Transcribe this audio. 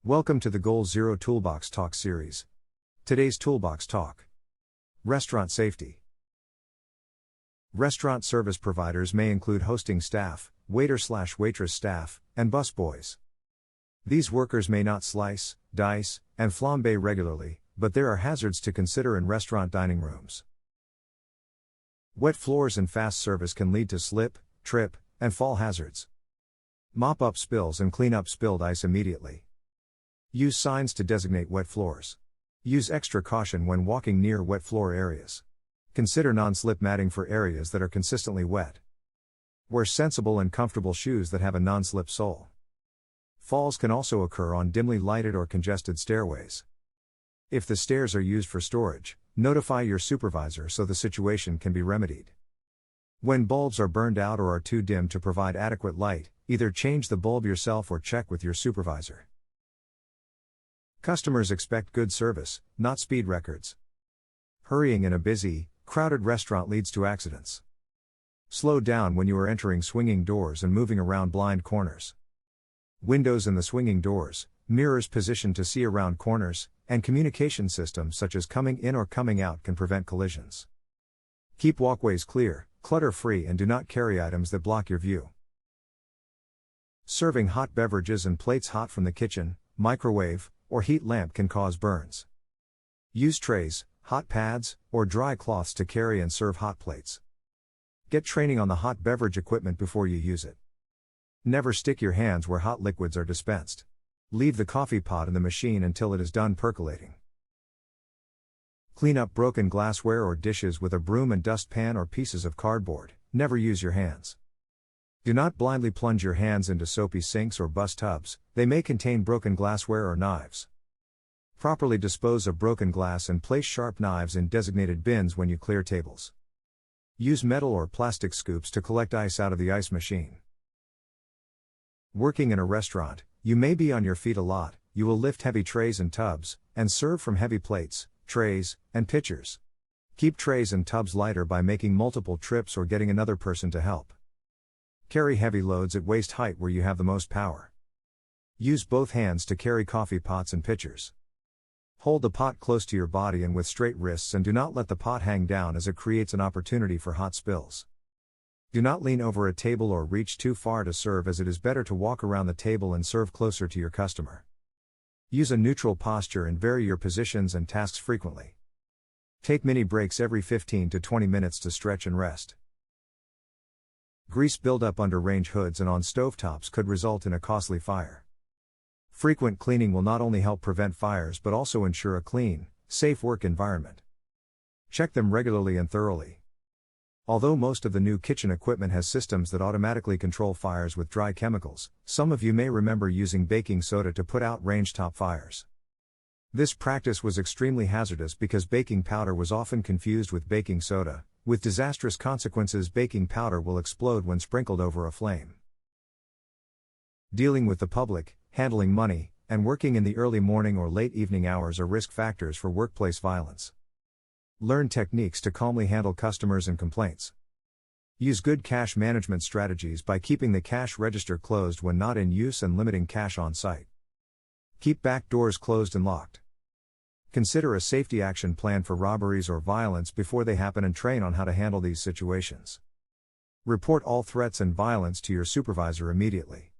Welcome to the GoalZero Toolbox Talk series. Today's Toolbox Talk: Restaurant Safety. Restaurant service providers may include hosting staff, waiter/waitress staff, and busboys. These workers may not slice, dice, and flambe regularly, but there are hazards to consider in restaurant dining rooms. Wet floors in fast service can lead to slip, trip, and fall hazards. Mop up spills and clean up spilled ice immediately. Use signs to designate wet floors. Use extra caution when walking near wet floor areas. Consider non-slip matting for areas that are consistently wet. Wear sensible and comfortable shoes that have a non-slip sole. Falls can also occur on dimly lighted or congested stairways. If the stairs are used for storage, notify your supervisor so the situation can be remedied. When bulbs are burned out or are too dim to provide adequate light, either change the bulb yourself or check with your supervisor. Customers expect good service, not speed records. Hurrying in a busy, crowded restaurant leads to accidents. Slow down when you are entering swinging doors and moving around blind corners. Windows in the swinging doors, mirrors positioned to see around corners, and communication systems such as coming in or coming out can prevent collisions. Keep walkways clear, clutter-free, and do not carry items that block your view. Serving hot beverages and plates hot from the kitchen, microwave, or heat lamp can cause burns. Use trays, hot pads, or dry cloths to carry and serve hot plates. Get training on the hot beverage equipment before you use it. Never stick your hands where hot liquids are dispensed. Leave the coffee pot in the machine until it is done percolating. Clean up broken glassware or dishes with a broom and dustpan or pieces of cardboard. Never use your hands. Do not blindly plunge your hands into soapy sinks or bus tubs, they may contain broken glassware or knives. Properly dispose of broken glass and place sharp knives in designated bins when you clear tables. Use metal or plastic scoops to collect ice out of the ice machine. Working in a restaurant, you may be on your feet a lot. You will lift heavy trays and tubs, and serve from heavy plates, trays, and pitchers. Keep trays and tubs lighter by making multiple trips or getting another person to help. Carry heavy loads at waist height where you have the most power. Use both hands to carry coffee pots and pitchers. Hold the pot close to your body and with straight wrists, and do not let the pot hang down as it creates an opportunity for hot spills. Do not lean over a table or reach too far to serve, as it is better to walk around the table and serve closer to your customer. Use a neutral posture and vary your positions and tasks frequently. Take mini breaks every 15 to 20 minutes to stretch and rest. Grease buildup under range hoods and on stovetops could result in a costly fire. Frequent cleaning will not only help prevent fires but also ensure a clean, safe work environment. Check them regularly and thoroughly. Although most of the new kitchen equipment has systems that automatically control fires with dry chemicals, some of you may remember using baking soda to put out range-top fires. This practice was extremely hazardous because baking powder was often confused with baking soda. With disastrous consequences. Baking powder will explode when sprinkled over a flame. Dealing with the public, handling money, and working in the early morning or late evening hours are risk factors for workplace violence. Learn techniques to calmly handle customers and complaints. Use good cash management strategies by keeping the cash register closed when not in use and limiting cash on site. Keep back doors closed and locked. Consider a safety action plan for robberies or violence before they happen and train on how to handle these situations. Report all threats and violence to your supervisor immediately.